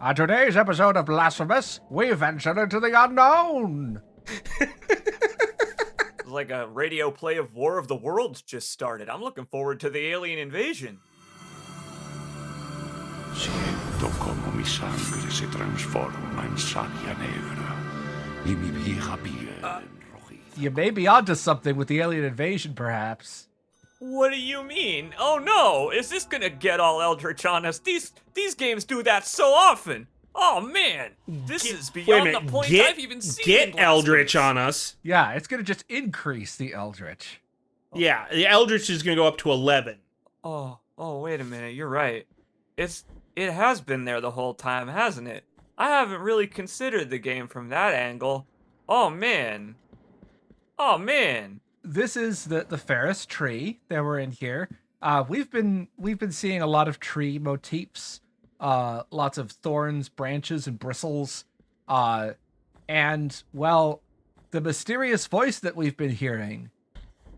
On today's episode of Blasphemous, we venture into the unknown. It's like a radio play of War of the Worlds just started. I'm looking forward to the alien invasion. Siento como mi sangre se transforma en savia negra y mi vieja piel enrojece. You may be onto something with the alien invasion, perhaps. What do you mean? Oh no, is this gonna get all Eldritch on us? These games do that so often. Oh man, this is beyond the point I've even seen. Get Eldritch on us. Yeah, it's going to just increase the Eldritch. Yeah, the Eldritch is going to go up to 11. Oh, wait a minute, you're right. It has been there the whole time, hasn't it? I haven't really considered the game from that angle. Oh man. This is the Ferris tree that we're in here. We've been seeing a lot of tree motifs, lots of thorns, branches, and bristles. And well, the mysterious voice that we've been hearing,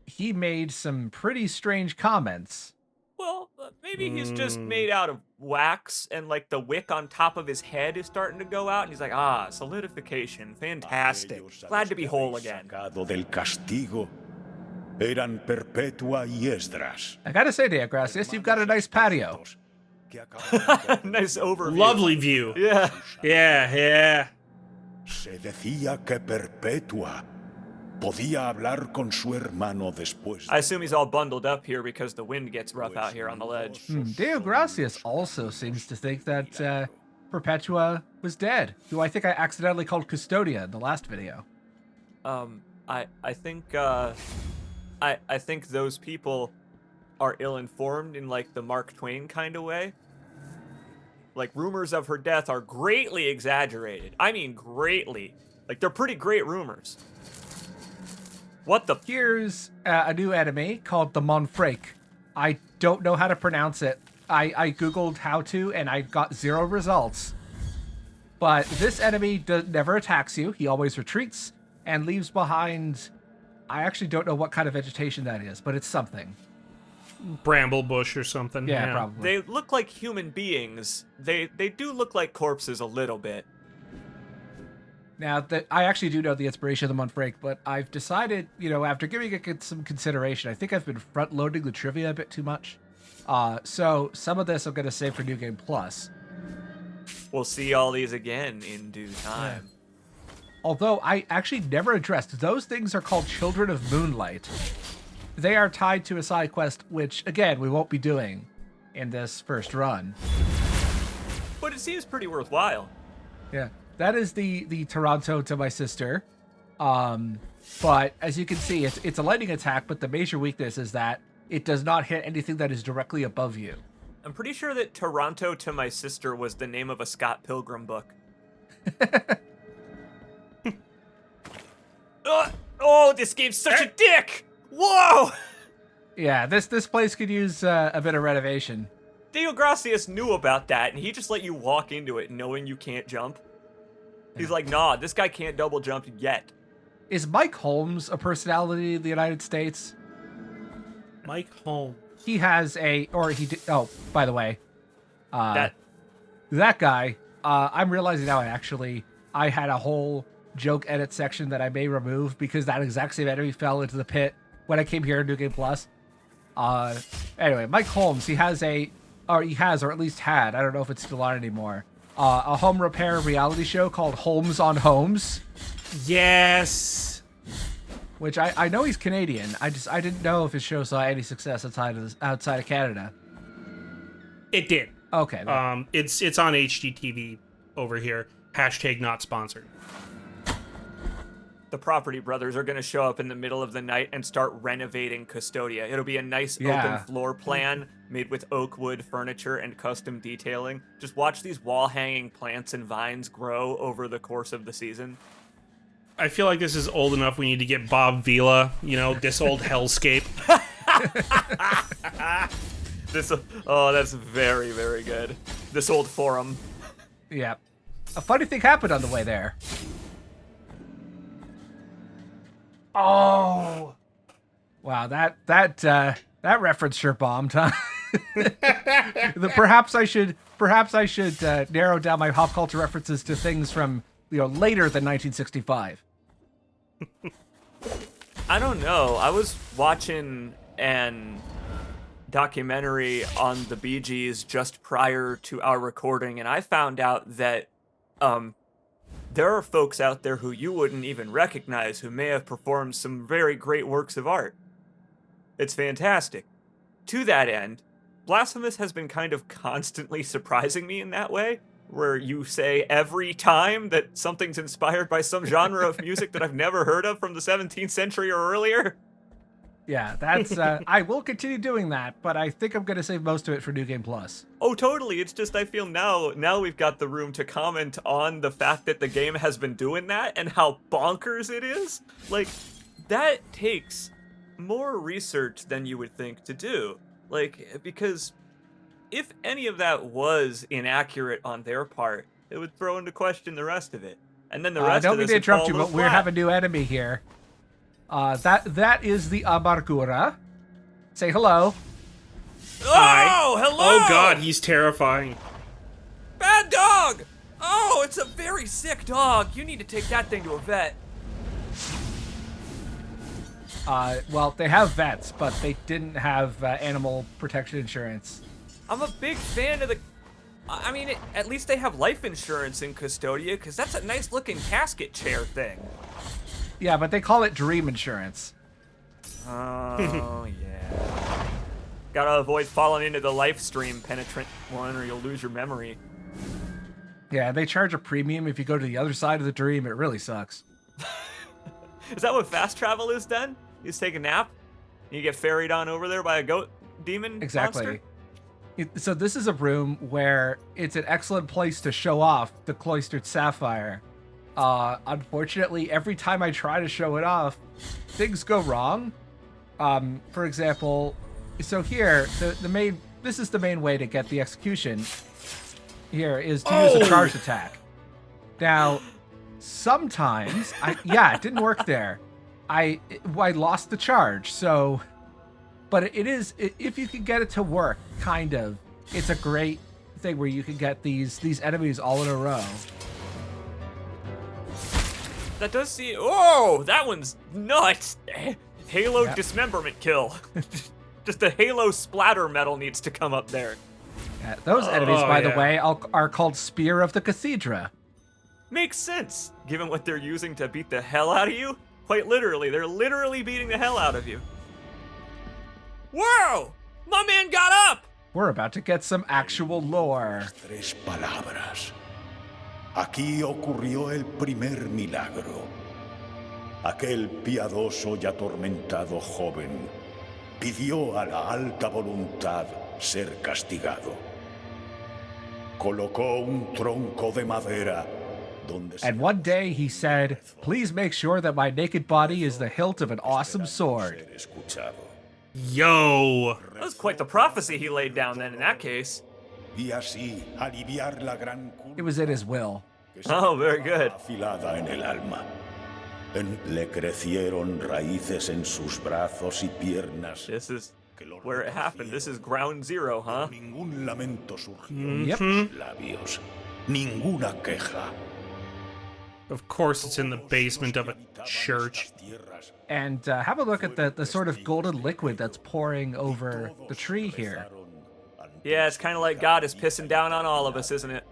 he made some pretty strange comments. Well, maybe he's just made out of wax and like the wick on top of his head is starting to go out and he's like, solidification, fantastic. Glad to be whole again. Del castigo eran Perpetua y Esdras. I gotta say, Dea Gracias, you've got a nice patio. Nice overview. Lovely view. Yeah. Yeah. Se decía que Perpetua podía hablar con su hermano después. I assume he's all bundled up here because the wind gets rough out here on the ledge. Deo Gracias also seems to think that Perpetua was dead, who I think I accidentally called Custodia in the last video. I think those people are ill-informed in like the Mark Twain kind of way. Like rumors of her death are greatly exaggerated. I mean greatly. Like they're pretty great rumors. What the? Here's a new enemy called the Monfrake. I don't know how to pronounce it. I googled how to and I got 0 results. But this enemy never attacks you. He always retreats and leaves behind, I actually don't know what kind of vegetation that is, but it's something. Bramble bush or something. Yeah, probably. They look like human beings. They do look like corpses a little bit. Now, I actually do know the inspiration of the Monfrake, but I've decided, after giving it some consideration, I think I've been front-loading the trivia a bit too much. So some of this I'm going to save for New Game Plus. We'll see all these again in due time. Yeah. Although I actually never addressed, those things are called Children of Moonlight. They are tied to a side quest, which, again, we won't be doing in this first run. But it seems pretty worthwhile. Yeah. That is the Toronto to my sister. But as you can see, it's a lightning attack, but the major weakness is that it does not hit anything that is directly above you. I'm pretty sure that Toronto to my sister was the name of a Scott Pilgrim book. This game's such a dick! Whoa! Yeah, this place could use a bit of renovation. Deo Gracias knew about that, and he just let you walk into it knowing you can't jump. He's like, nah, this guy can't double jump yet. Is Mike Holmes a personality in the United States? Mike Holmes. He has by the way, that guy, I'm realizing now I had a whole joke edit section that I may remove because that exact same enemy fell into the pit when I came here in New Game Plus. Anyway, Mike Holmes, he has, or at least had, I don't know if it's still on anymore, a home repair reality show called Holmes on Homes. Yes. Which I know he's Canadian. I didn't know if his show saw any success outside of Canada. It did. Okay. It's on HGTV over here. # not sponsored. The Property Brothers are going to show up in the middle of the night and start renovating Custodia. It'll be a nice open floor plan made with oak wood furniture and custom detailing. Just watch these wall-hanging plants and vines grow over the course of the season. I feel like this is old enough. We need to get Bob Vila, this old hellscape. That's very, very good. This old forum. Yeah. A funny thing happened on the way there. Oh. Wow, that reference sure bombed, huh? Perhaps I should narrow down my pop culture references to things from later than 1965. I don't know. I was watching an documentary on the Bee Gees just prior to our recording, and I found out that there are folks out there who you wouldn't even recognize who may have performed some very great works of art. It's fantastic. To that end, Blasphemous has been kind of constantly surprising me in that way, where you say every time that something's inspired by some genre of music that I've never heard of from the 17th century or earlier. Yeah, that's. I will continue doing that, but I think I'm going to save most of it for New Game Plus. Oh, totally. It's just I feel now we've got the room to comment on the fact that the game has been doing that and how bonkers it is. Like, that takes more research than you would think to do. Like, because if any of that was inaccurate on their part, it would throw into question the rest of it. And then the rest of this. of Don't mean to interrupt you, but we have a new enemy here. That is the Amargura. Say hello. Oh, hello! Oh god, he's terrifying. Bad dog! Oh, it's a very sick dog. You need to take that thing to a vet. Well, they have vets, but they didn't have animal protection insurance. I'm a big fan of the... I mean, at least they have life insurance in Custodia, because that's a nice-looking casket chair thing. Yeah, but they call it dream insurance. Oh, yeah. Gotta avoid falling into the life stream penetrant one, or you'll lose your memory. Yeah, they charge a premium if you go to the other side of the dream. It really sucks. Is that what fast travel is then? You just take a nap, and you get ferried on over there by a goat demon Exactly. monster? So this is a room where it's an excellent place to show off the cloistered sapphire. Unfortunately, every time I try to show it off, things go wrong. For example, so here, this is the main way to get the execution. Here is to use a charged attack. Now, sometimes, it didn't work there. I lost the charge, so... But it is, if you can get it to work, kind of, it's a great thing where you can get these enemies all in a row. That does see... Oh, that one's nuts! Halo dismemberment kill. Just a Halo splatter metal needs to come up there. Yeah, those enemies, by the way, are called Spear of the Cathedra. Makes sense, given what they're using to beat the hell out of you. Quite literally, they're literally beating the hell out of you. Whoa! My man got up! We're about to get some actual lore. Tres palabras. Aquí ocurrió el primer milagro. Aquel piadoso y atormentado joven pidió a la alta voluntad ser castigado. Colocó un tronco de madera donde And one day he said, "Please make sure that my naked body is the hilt of an awesome sword." Yo. That was quite the prophecy he laid down then in that case. Y así aliviar la gran It was in his will. Oh, very good. afilada en el alma. Le crecieron raíces en sus brazos y piernas. This is where it happened. This is ground zero, huh? Ningún lamento surgió Yep. en sus labios. Ninguna queja. Of course it's in the basement of a church. And have a look at the sort of golden liquid that's pouring over the tree here. Yeah, it's kind of like God is pissing down on all of us, isn't it?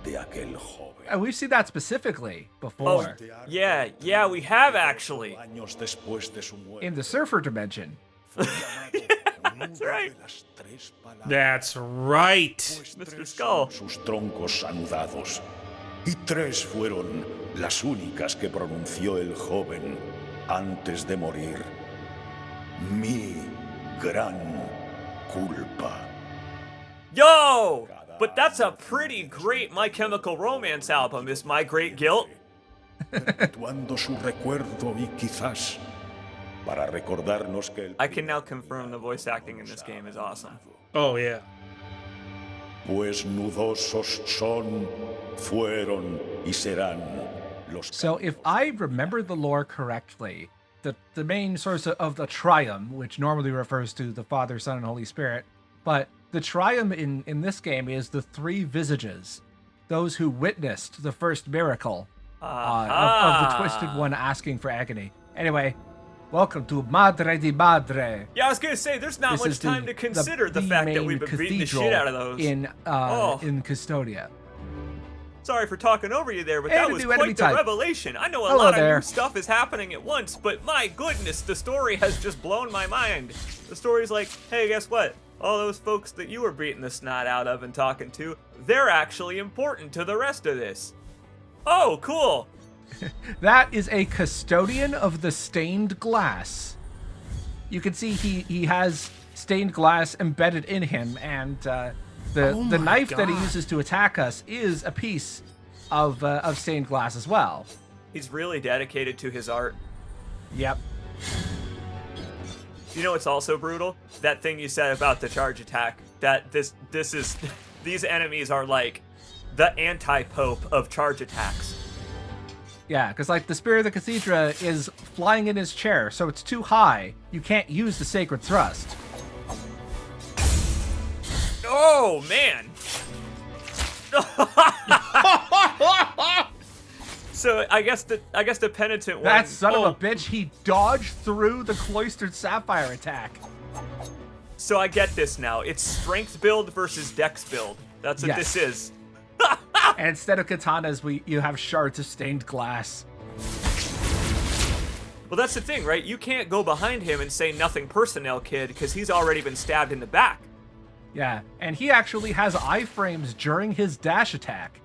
De aquel joven. And we've seen that specifically before Yeah, we have actually. Años después de su muerte. in the Surfer dimension. That's right. That's right. Mr. Skull. Sus troncos anudados. Y tres fueron las únicas que pronunció el joven antes de morir. Mi gran culpa. Yo! But that's a pretty great My Chemical Romance album, is My Great Guilt. Perpetuando su recuerdo y quizás para recordarnos que el I can now confirm the voice acting in this game is awesome. Oh yeah. pues nudosos son, fueron y serán los. So if I remember the lore correctly, the main source of the trium, which normally refers to the Father, Son, and Holy Spirit, but the triumph in this game is the three visages, those who witnessed the first miracle of the Twisted One asking for agony. Anyway, welcome to Madre di Madre. Yeah, I was gonna say there's not much time to consider the fact that we've been beating the shit out of those in Custodia. Sorry for talking over you there, but And that a was new enemy quite the type. revelation. I know a Hello lot there. of new stuff is happening at once, but my goodness, the story has just blown my mind. The story's like, hey, guess what? All those folks that you were beating the snot out of and talking to, they're actually important to the rest of this. Oh, cool. That is a custodian of the stained glass. You can see he has stained glass embedded in him, and the knife that he uses to attack us is a piece of stained glass as well. He's really dedicated to his art. Yep. You know what's also brutal? That thing you said about the charge attack. That this is these enemies are like the anti-pope of charge attacks. Yeah, because like the Spirit of the Cathedra is flying in his chair, so it's too high. You can't use the Sacred Thrust. Oh man. So I guess the penitent one. That son of a bitch, he dodged through the Cloistered Sapphire attack. So I get this now. It's strength build versus dex build. That's what Yes. this is. And instead of katanas, you have shards of stained glass. Well, that's the thing, right? You can't go behind him and say nothing personnel, kid, because he's already been stabbed in the back. Yeah, and he actually has iframes during his dash attack,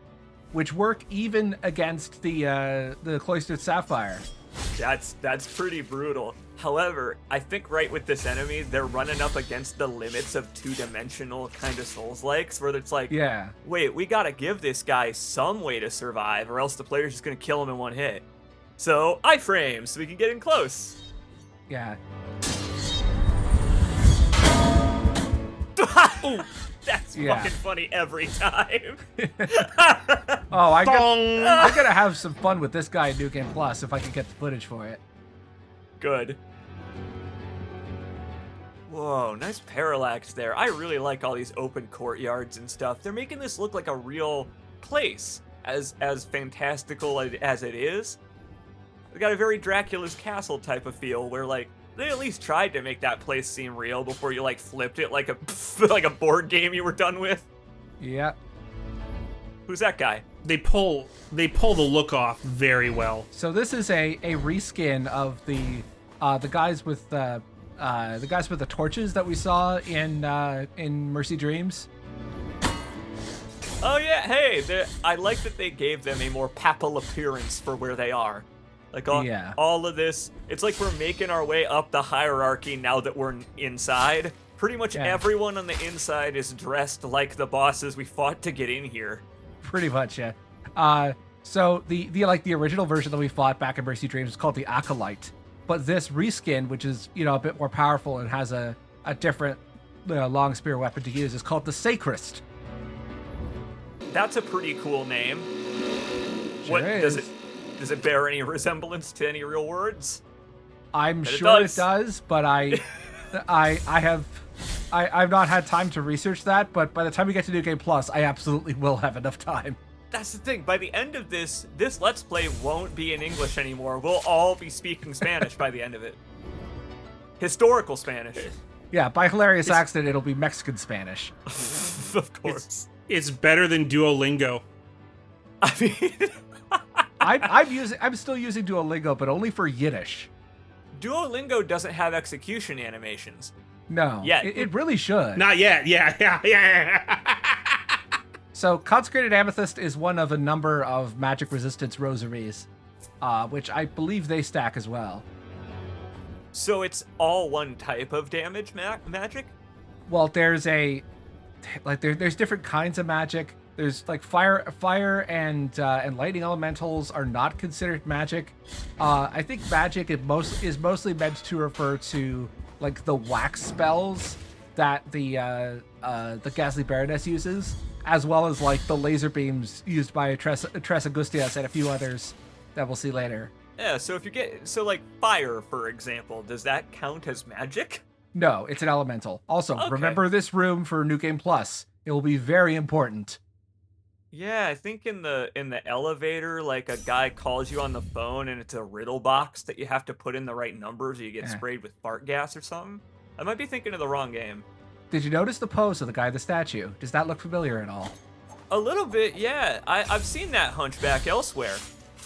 which work even against the Cloistered Sapphire. That's pretty brutal. However, I think right with this enemy, they're running up against the limits of two-dimensional kind of Souls-likes, where it's like, Yeah. wait, we gotta give this guy some way to survive, or else the player's just gonna kill him in one hit. So, iframes, so we can get in close. Yeah. That's Yeah. fucking funny every time. Oh, I'm Bong. gonna have some fun with this guy in New Game Plus if I can get the footage for it. Good. Whoa, nice parallax there. I really like all these open courtyards and stuff. They're making this look like a real place, as fantastical as it is. It's got a very Dracula's Castle type of feel, where like they at least tried to make that place seem real before you like flipped it like a like a board game you were done with. Yeah. Who's that guy? They pull the look off very well. So this is a reskin of the guys with the torches that we saw in Mercy Dreams. Oh yeah, hey, I like that they gave them a more papal appearance for where they are. Like all of this, it's like we're making our way up the hierarchy now that we're inside. Pretty much everyone on the inside is dressed like the bosses we fought to get in here. Pretty much, yeah. So the original version that we fought back in Mercy Dreams is called the Acolyte, but this reskin, which is a bit more powerful and has a different long spear weapon to use, is called the Sacrist. That's a pretty cool name. Sure is. Does it bear any resemblance to any real words? I'm But sure it does, but I've not had time to research that. But by the time we get to New Game Plus, I absolutely will have enough time. That's the thing. By the end of this Let's Play won't be in English anymore. We'll all be speaking Spanish by the end of it. Historical Spanish. Yeah, by hilarious accident, it'll be Mexican Spanish. Of course. It's better than Duolingo. I mean, I'm still using Duolingo, but only for Yiddish. Duolingo doesn't have execution animations. No, Yet. it really should. Not yet. Yeah. So, Consecrated Amethyst is one of a number of magic resistance rosaries, which I believe they stack as well. So it's all one type of damage magic? Well, there's there's different kinds of magic. There's like fire and lightning elementals are not considered magic. I think magic is mostly meant to refer to like the wax spells that the Ghastly Baroness uses, as well as like the laser beams used by Tres Angustias and a few others that we'll see later. Yeah, so if you get like fire, for example, does that count as magic? No, it's an elemental. Also, Okay. remember this room for New Game Plus. It will be very important. Yeah, I think in the elevator, like a guy calls you on the phone and it's a riddle box that you have to put in the right numbers or you get sprayed with fart gas or something. I might be thinking of the wrong game. Did you notice the pose of the guy in the statue? Does that look familiar at all? A little bit, yeah. I've seen that hunchback elsewhere.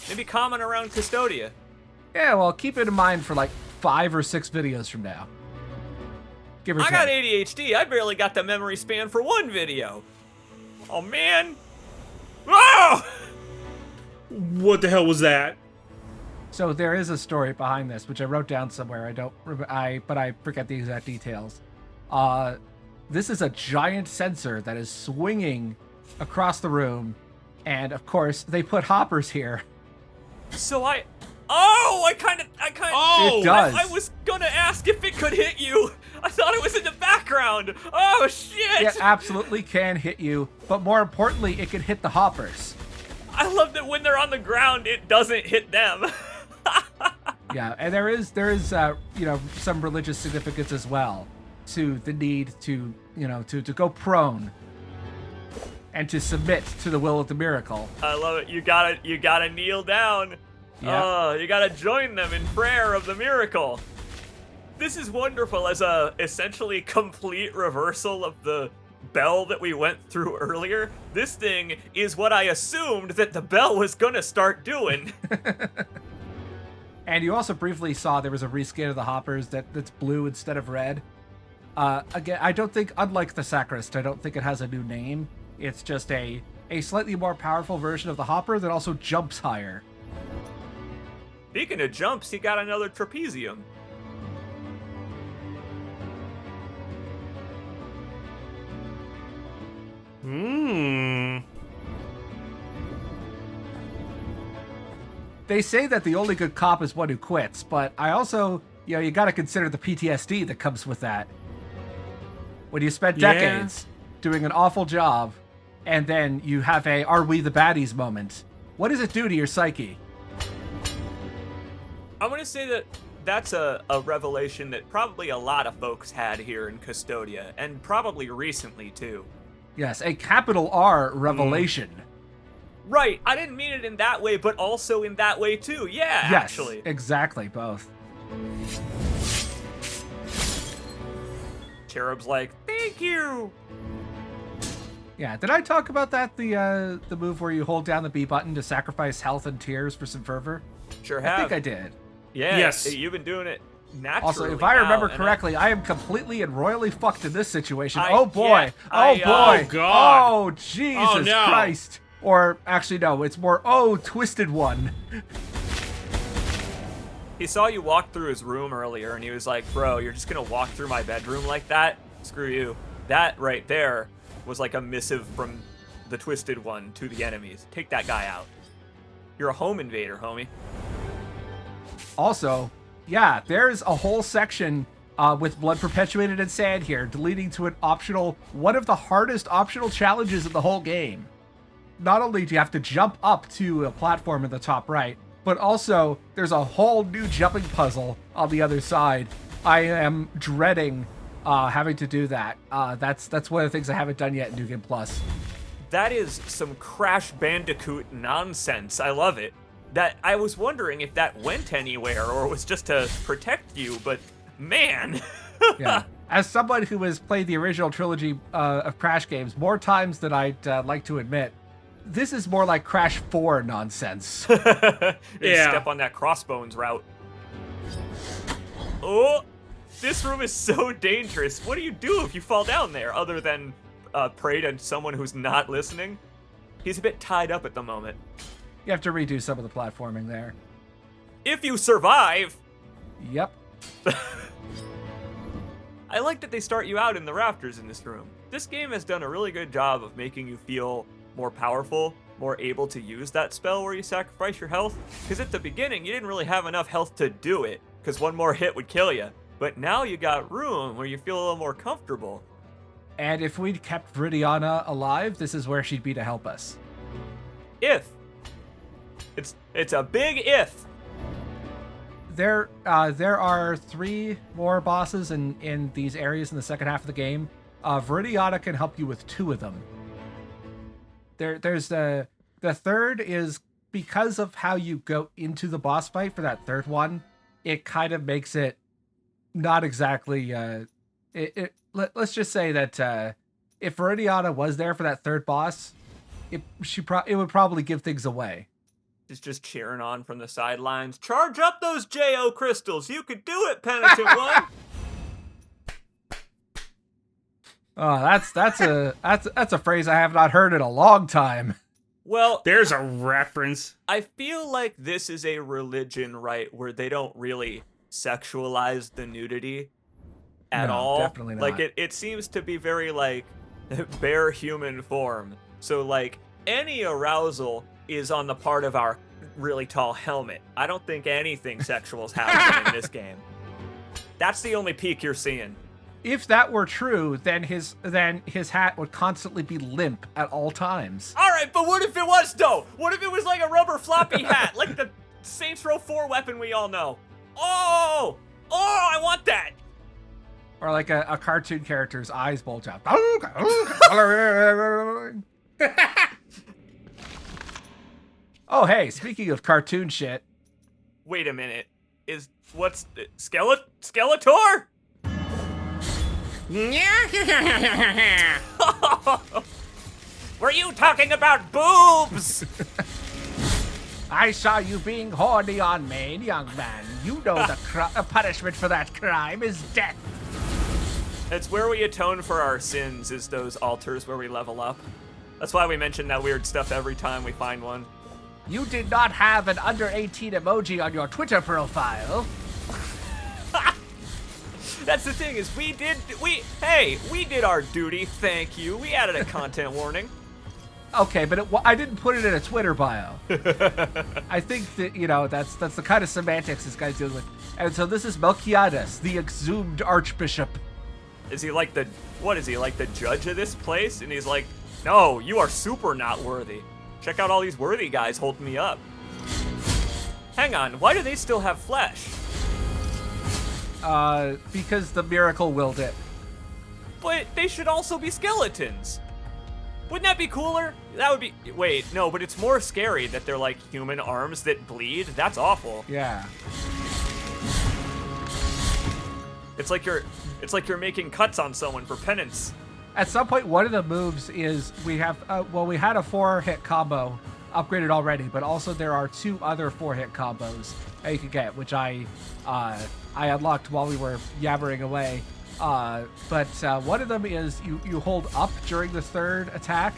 Maybe common around Custodia. Yeah, well, keep it in mind for like 5 or 6 videos from now. Give or I take. got ADHD. I barely got the memory span for one video. Oh man. Oh! What the hell was that? So there is a story behind this, which I wrote down somewhere. But I forget the exact details. This is a giant sensor that is swinging across the room, and of course they put hoppers here. So I kind of. Oh! It does. I was gonna ask if it could hit you. I thought it was in the background. Oh shit! It absolutely can hit you, but more importantly, it can hit the hoppers. I love that when they're on the ground, it doesn't hit them. Yeah, and there is some religious significance as well to the need to to go prone and to submit to the will of the miracle. I love it. You gotta kneel down. Yeah. Oh, you gotta join them in prayer of the miracle. This is wonderful as a essentially complete reversal of the bell that we went through earlier. This thing is what I assumed that the bell was gonna start doing. And you also briefly saw there was a reskin of the hoppers that's blue instead of red. Again, I don't think, unlike the Sacrist, I don't think it has a new name. It's just a slightly more powerful version of the hopper that also jumps higher. Speaking of jumps, he got another trapezium. They say that the only good cop is one who quits, but I also, you got to consider the PTSD that comes with that. When you spend decades doing an awful job, and then you have a "Are we the baddies" moment, what does it do to your psyche? I'm gonna say that that's a revelation that probably a lot of folks had here in Custodia, and probably recently too. Yes, a capital R revelation. Right, I didn't mean it in that way, but also in that way too. Yeah, Yes, actually. exactly, both. Cherub's like, thank you. Yeah, did I talk about that? The move where you hold down the B button to sacrifice health and tears for some fervor? Sure I have. think I did. Yeah, Yes. you've been doing it naturally. Also, if I remember now, and correctly, I am completely and royally fucked in this situation. I- Oh boy! yeah, Oh I, boy! Oh, God. Oh Jesus Oh, no. Christ! Or actually, no, it's more twisted one. He saw you walk through his room earlier, and he was like, bro, you're just gonna walk through my bedroom like that? Screw you. That right there was like a missive from the Twisted One to the enemies. Take that guy out. You're a home invader, homie. Also, yeah, there's a whole section with blood perpetuated in sand here, leading to one of the hardest optional challenges in the whole game. Not only do you have to jump up to a platform in the top right, but also there's a whole new jumping puzzle on the other side. I am dreading having to do that. That's one of the things I haven't done yet in New Game Plus. That is some Crash Bandicoot nonsense. I love it. That I was wondering if that went anywhere or was just to protect you, but man. Yeah. As someone who has played the original trilogy of Crash games more times than I'd like to admit, this is more like Crash 4 nonsense. Yeah. Step on that crossbones route. Oh, this room is so dangerous. What do you do if you fall down there other than pray to someone who's not listening? He's a bit tied up at the moment. You have to redo some of the platforming there. If you survive. Yep. I like that they start you out in the rafters in this room. This game has done a really good job of making you feel more powerful, more able to use that spell where you sacrifice your health. Because at the beginning, you didn't really have enough health to do it, because one more hit would kill you. But now you got room where you feel a little more comfortable. And if we'd kept Viridiana alive, this is where she'd be to help us. If. It's a big if. there are 3 more bosses in these areas in the second half of the game. Viridiana can help you with 2 of them. There's the third is because of how you go into the boss fight for that third one. It kind of makes it not exactly. Let's just say that if Viridiana was there for that third boss, it would probably give things away. He's just cheering on from the sidelines. Charge up those JO crystals. You could do it, penitent one. Oh, that's a phrase I have not heard in a long time. Well, There's a reference. I feel like this is a religion, right, where they don't really sexualize the nudity at No, all. definitely not. Like it seems to be very like bare human form. So like any arousal is on the part of our really tall helmet. I don't think anything sexual is happening in this game. That's the only peak you're seeing. If that were true, then his hat would constantly be limp at all times. All right, but what if it was though? What if it was like a rubber floppy hat, like the Saints Row 4 weapon we all know? Oh, I want that. Or like a cartoon character's eyes bulge out. Oh, hey, speaking of cartoon shit. Wait a minute. Skeletor? Were you talking about boobs? I saw you being horny on Maine, young man. You know the punishment for that crime is death. It's where we atone for our sins, is those altars where we level up. That's why we mention that weird stuff every time we find one. You did not have an under 18 emoji on your Twitter profile. That's the thing, is we did our duty, thank you. We added a content warning. Okay, but I didn't put it in a Twitter bio. I think that, that's the kind of semantics this guy's dealing with. And so this is Melquiades, the exhumed archbishop. Is he like the judge of this place? And he's like, no, you are super not worthy. Check out all these worthy guys holding me up. Hang on, why do they still have flesh? Because the miracle willed it. But they should also be skeletons. Wouldn't that be cooler? That would be, wait, no, but it's more scary that they're like human arms that bleed. That's awful. Yeah. It's like you're making cuts on someone for penance. At some point, one of the moves is we had a 4-hit combo upgraded already, but also there are 2 other 4-hit combos that you can get, which I unlocked while we were yabbering away. But one of them is you hold up during the 3rd attack,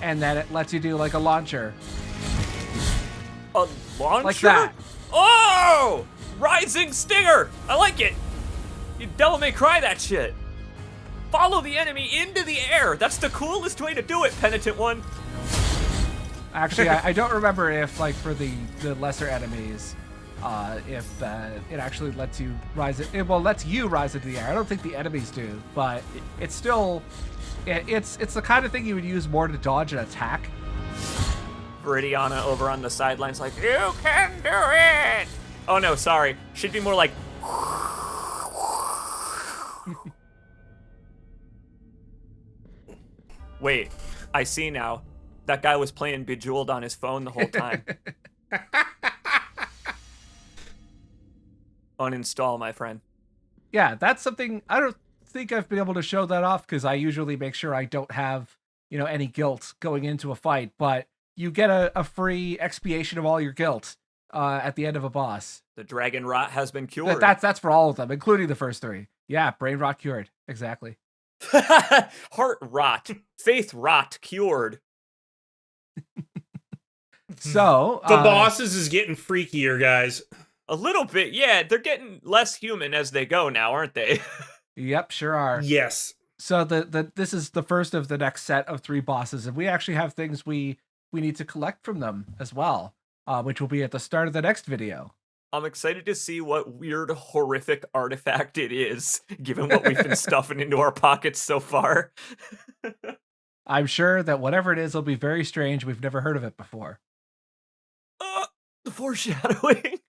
and then it lets you do like a launcher. A launcher? Like that. Oh! Rising Stinger! I like it! You Devil May Cry that shit. Follow the enemy into the air. That's the coolest way to do it, penitent one. Actually, I don't remember if, like, for the lesser enemies, if it actually lets you rise it. Well, lets you rise into the air. I don't think the enemies do, but it's still, it's the kind of thing you would use more to dodge an attack. Viridiana over on the sidelines like, you can do it! Oh no, sorry. Should be more like... Wait, I see now. That guy was playing Bejeweled on his phone the whole time. Uninstall, my friend. Yeah, that's something I don't think I've been able to show that off because I usually make sure I don't have, any guilt going into a fight, but you get a free expiation of all your guilt at the end of a boss. The dragon rot has been cured. That's for all of them, including the first 3. Yeah, brain rot cured. Exactly. Heart rot. Faith rot cured. So The bosses is getting freakier, guys. A little bit, yeah. They're getting less human as they go now, aren't they? Yep, sure are. Yes. So this is the first of the next set of 3 bosses, and we actually have things we need to collect from them as well, which will be at the start of the next video. I'm excited to see what weird, horrific artifact it is, given what we've been stuffing into our pockets so far. I'm sure that whatever it is will be very strange. We've never heard of it before. The foreshadowing.